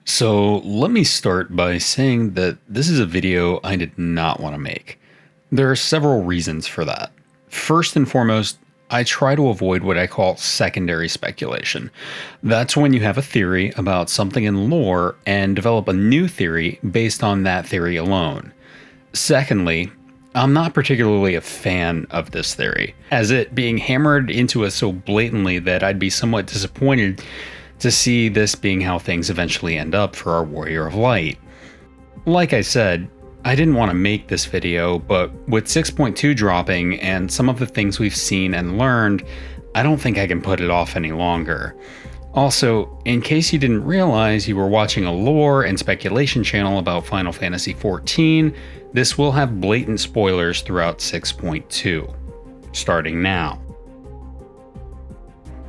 So let me start by saying that this is a video I did not want to make. There are several reasons for that. First and foremost, I try to avoid what I call secondary speculation. That's when you have a theory about something in lore and develop a new theory based on that theory alone. Secondly, I'm not particularly a fan of this theory, as it being hammered into us so blatantly that I'd be somewhat disappointed to see this being how things eventually end up for our Warrior of Light. Like I said, I didn't want to make this video, but with 6.2 dropping and some of the things we've seen and learned, I don't think I can put it off any longer. Also, in case you didn't realize you were watching a lore and speculation channel about Final Fantasy XIV, this will have blatant spoilers throughout 6.2. Starting now.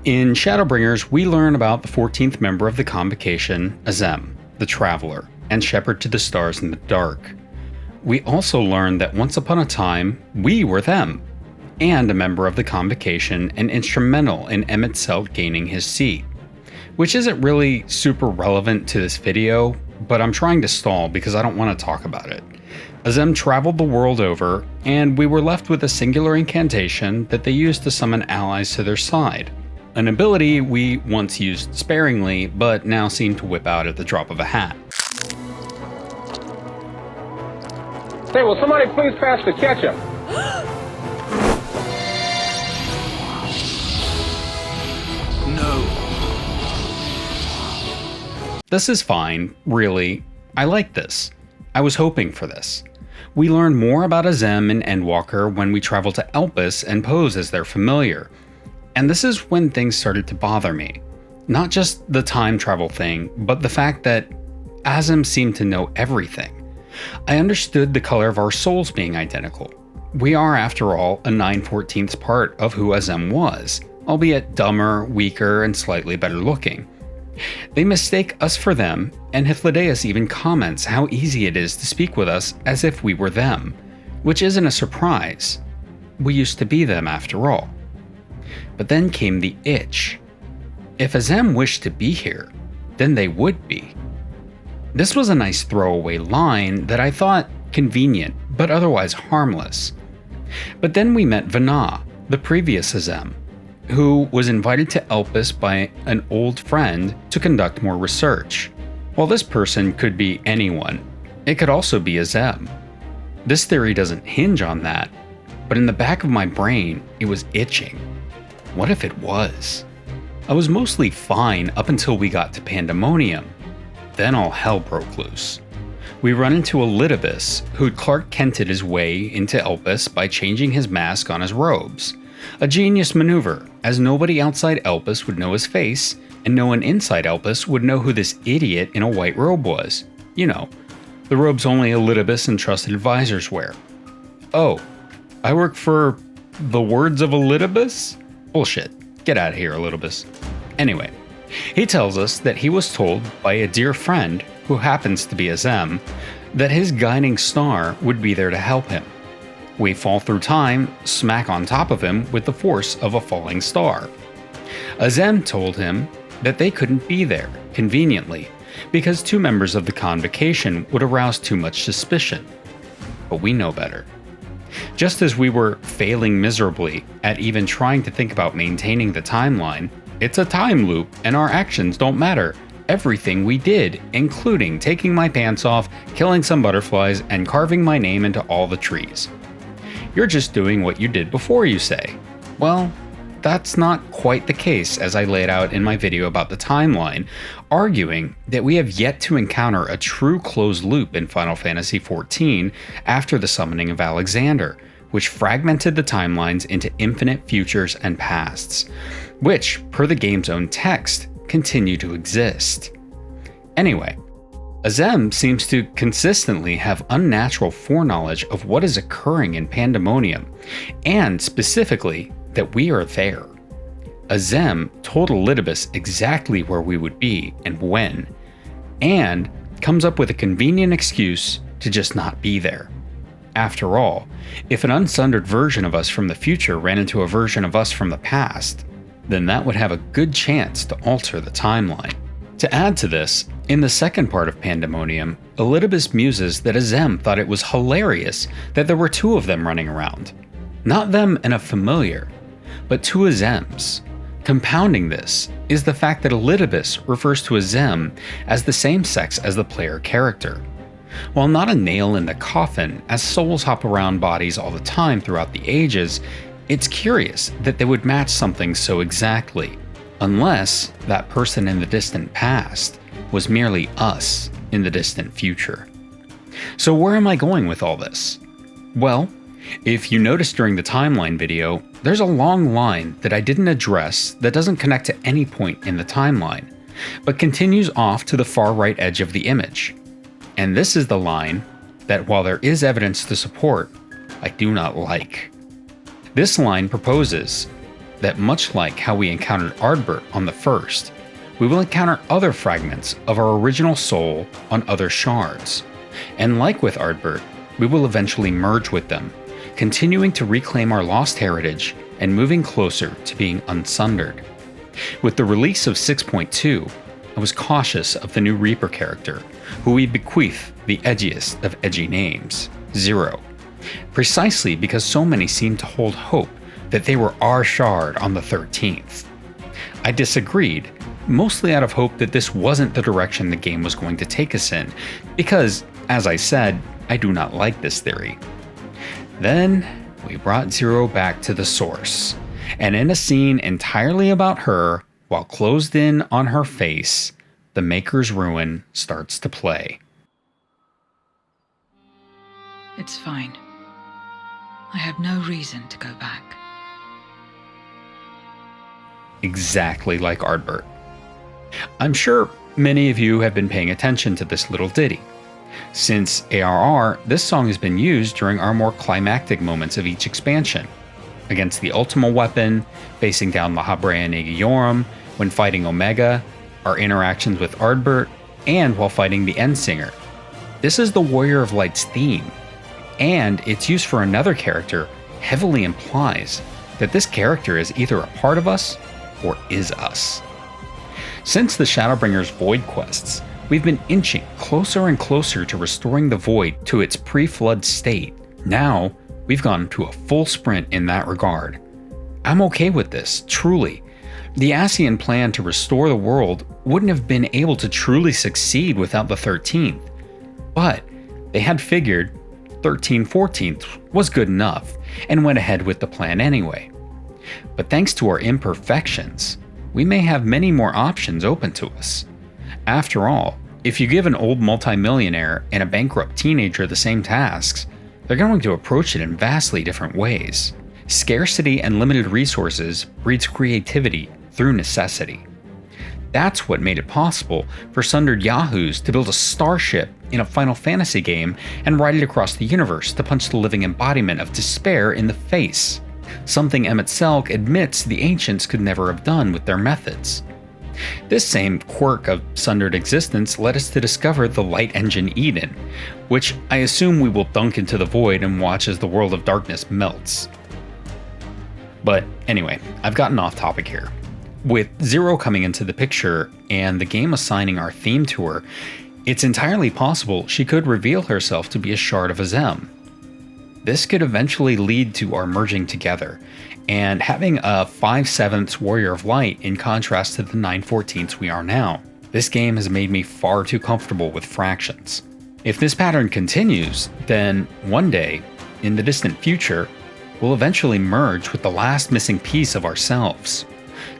In Shadowbringers, we learn about the 14th member of the Convocation, Azem, the Traveler, and Shepherd to the Stars in the Dark. We also learn that once upon a time, we were them, and a member of the Convocation and instrumental in Emet-Selch gaining his seat. Which isn't really super relevant to this video, but I'm trying to stall because I don't want to talk about it. Azem traveled the world over, and we were left with a singular incantation that they used to summon allies to their side. An ability we once used sparingly, but now seem to whip out at the drop of a hat. Hey, will somebody please pass the ketchup? No. This is fine, really. I like this. I was hoping for this. We learn more about Azem and Endwalker when we travel to Elpis and pose as their familiar. And this is when things started to bother me. Not just the time travel thing, but the fact that Azem seemed to know everything. I understood the color of our souls being identical. We are, after all, a 9/14th part of who Azem was, albeit dumber, weaker, and slightly better looking. They mistake us for them, and Hythlodaeus even comments how easy it is to speak with us as if we were them, which isn't a surprise. We used to be them after all. But then came the itch. If Azem wished to be here, then they would be. This was a nice throwaway line that I thought convenient, but otherwise harmless. But then we met Vana, the previous Azem, who was invited to Elpis by an old friend to conduct more research. While this person could be anyone, it could also be Azem. This theory doesn't hinge on that, but in the back of my brain, it was itching. What if it was? I was mostly fine up until we got to Pandemonium. Then all hell broke loose. We run into Elidibus, who'd Clark Kented his way into Elpis by changing his mask on his robes. A genius maneuver, as nobody outside Elpis would know his face, and no one inside Elpis would know who this idiot in a white robe was. You know, the robes only Elidibus and trusted advisors wear. Oh, I work for the words of Elidibus? Bullshit. Get out of here, Elidibus. Anyway, he tells us that he was told by a dear friend, who happens to be Azem, that his guiding star would be there to help him. We fall through time, smack on top of him with the force of a falling star. Azem told him that they couldn't be there, conveniently, because two members of the Convocation would arouse too much suspicion. But we know better. Just as we were failing miserably at even trying to think about maintaining the timeline, it's a time loop and our actions don't matter. Everything we did, including taking my pants off, killing some butterflies, and carving my name into all the trees. You're just doing what you did before, you say. Well, that's not quite the case, as I laid out in my video about the timeline, arguing that we have yet to encounter a true closed loop in Final Fantasy XIV after the summoning of Alexander, which fragmented the timelines into infinite futures and pasts, which, per the game's own text, continue to exist. Anyway, Azem seems to consistently have unnatural foreknowledge of what is occurring in Pandemonium, and specifically that we are there. Azem told Elidibus exactly where we would be and when, and comes up with a convenient excuse to just not be there. After all, if an unsundered version of us from the future ran into a version of us from the past, then that would have a good chance to alter the timeline. To add to this, in the second part of Pandemonium, Elidibus muses that Azem thought it was hilarious that there were two of them running around. Not them and a familiar, but two Azems. Compounding this is the fact that Elidibus refers to Azem as the same sex as the player character. While not a nail in the coffin, as souls hop around bodies all the time throughout the ages, it's curious that they would match something so exactly, unless that person in the distant past was merely us in the distant future. So where am I going with all this? Well, if you noticed during the timeline video, there's a long line that I didn't address that doesn't connect to any point in the timeline, but continues off to the far right edge of the image. And this is the line that, while there is evidence to support, I do not like. This line proposes that much like how we encountered Ardbert on the first, we will encounter other fragments of our original soul on other shards. And like with Ardbert, we will eventually merge with them, continuing to reclaim our lost heritage and moving closer to being unsundered. With the release of 6.2, I was cautious of the new Reaper character, who we bequeath the edgiest of edgy names, Zero, precisely because so many seemed to hold hope that they were our shard on the 13th. I disagreed, mostly out of hope that this wasn't the direction the game was going to take us in, because, as I said, I do not like this theory. Then, we brought Zero back to the source, and in a scene entirely about her, while closed in on her face, the Maker's Ruin starts to play. It's fine. I have no reason to go back. Exactly like Ardbert. I'm sure many of you have been paying attention to this little ditty. Since ARR, this song has been used during our more climactic moments of each expansion. Against the Ultima weapon, facing down the Habrea Negiorum, when fighting Omega, our interactions with Ardbert, and while fighting the Endsinger. This is the Warrior of Light's theme, and its use for another character heavily implies that this character is either a part of us or is us. Since the Shadowbringers Void quests, we've been inching closer and closer to restoring the Void to its pre-flood state. Now, we've gone to a full sprint in that regard. I'm okay with this, truly. The Ascian plan to restore the world wouldn't have been able to truly succeed without the 13th. But they had figured 13/14 was good enough and went ahead with the plan anyway. But thanks to our imperfections, we may have many more options open to us. After all, if you give an old multimillionaire and a bankrupt teenager the same tasks, they're going to approach it in vastly different ways. Scarcity and limited resources breeds creativity through necessity. That's what made it possible for Sundered Yahoos to build a starship in a Final Fantasy game and ride it across the universe to punch the living embodiment of despair in the face. Something Emmett Selk admits the ancients could never have done with their methods. This same quirk of sundered existence led us to discover the light engine Eden, which I assume we will dunk into the void and watch as the world of darkness melts. But anyway, I've gotten off topic here. With Zero coming into the picture and the game assigning our theme to her, it's entirely possible she could reveal herself to be a shard of Azem. This could eventually lead to our merging together, and having a 5/7 Warrior of Light in contrast to the 9/14 we are now. This game has made me far too comfortable with fractions. If this pattern continues, then one day, in the distant future, we'll eventually merge with the last missing piece of ourselves,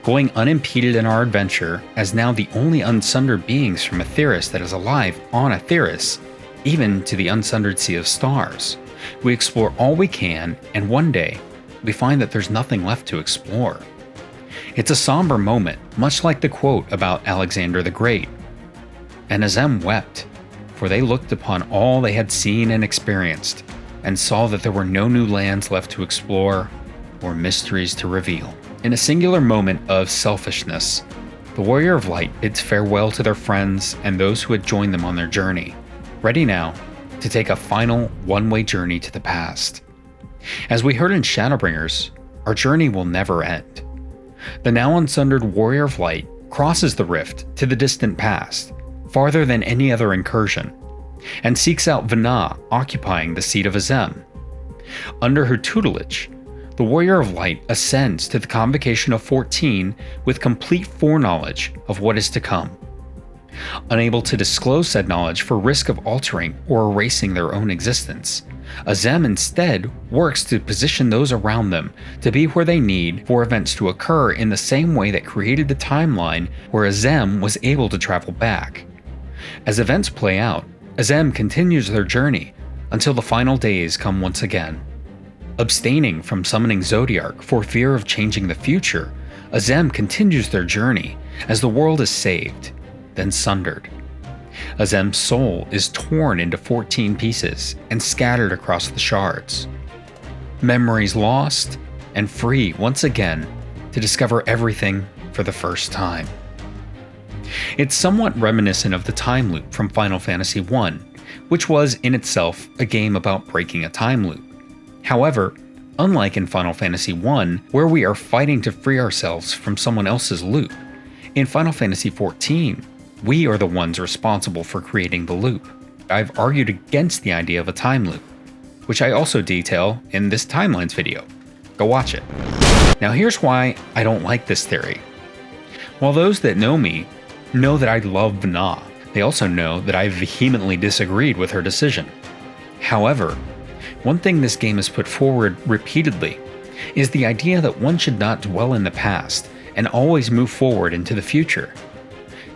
going unimpeded in our adventure as now the only unsundered beings from Aetheris that is alive on Aetheris, even to the unsundered Sea of Stars. We explore all we can, and one day, we find that there's nothing left to explore. It's a somber moment, much like the quote about Alexander the Great. And Azem wept, for they looked upon all they had seen and experienced, and saw that there were no new lands left to explore or mysteries to reveal. In a singular moment of selfishness, the Warrior of Light bids farewell to their friends and those who had joined them on their journey, ready now to take a final one-way journey to the past. As we heard in Shadowbringers, our journey will never end. The now unsundered Warrior of Light crosses the rift to the distant past, farther than any other incursion, and seeks out Vana occupying the seat of Azem. Under her tutelage, the Warrior of Light ascends to the Convocation of 14 with complete foreknowledge of what is to come. Unable to disclose said knowledge for risk of altering or erasing their own existence, Azem instead works to position those around them to be where they need for events to occur in the same way that created the timeline where Azem was able to travel back. As events play out, Azem continues their journey until the final days come once again. Abstaining from summoning Zodiark for fear of changing the future, Azem continues their journey as the world is saved, then sundered. Azem's soul is torn into 14 pieces and scattered across the shards. Memories lost and free once again to discover everything for the first time. It's somewhat reminiscent of the time loop from Final Fantasy I, which was in itself a game about breaking a time loop. However, unlike in Final Fantasy I, where we are fighting to free ourselves from someone else's loop, in Final Fantasy XIV, we are the ones responsible for creating the loop. I've argued against the idea of a time loop, which I also detail in this Timelines video. Go watch it. Now here's why I don't like this theory. While those that know me know that I love Vana, they also know that I vehemently disagreed with her decision. However, one thing this game has put forward repeatedly is the idea that one should not dwell in the past and always move forward into the future.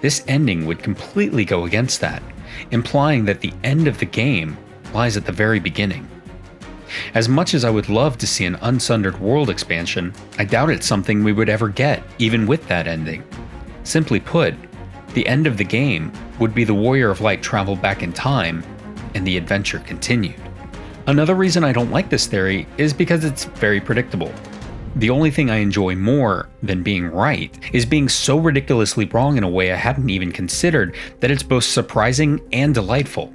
This ending would completely go against that, implying that the end of the game lies at the very beginning. As much as I would love to see an unsundered world expansion, I doubt it's something we would ever get, even with that ending. Simply put, the end of the game would be the Warrior of Light traveled back in time, and the adventure continued. Another reason I don't like this theory is because it's very predictable. The only thing I enjoy more than being right is being so ridiculously wrong in a way I hadn't even considered that it's both surprising and delightful.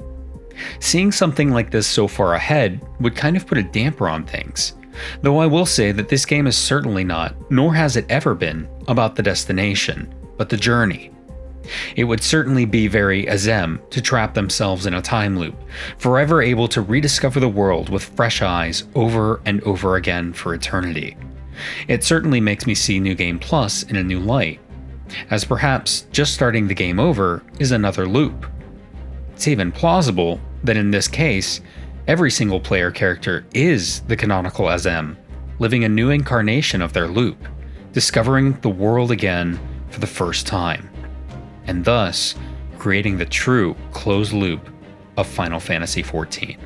Seeing something like this so far ahead would kind of put a damper on things, though I will say that this game is certainly not, nor has it ever been, about the destination, but the journey. It would certainly be very Azem to trap themselves in a time loop, forever able to rediscover the world with fresh eyes over and over again for eternity. It certainly makes me see New Game Plus in a new light, as perhaps just starting the game over is another loop. It's even plausible that in this case, every single player character is the canonical Azem, living a new incarnation of their loop, discovering the world again for the first time, and thus creating the true closed loop of Final Fantasy XIV.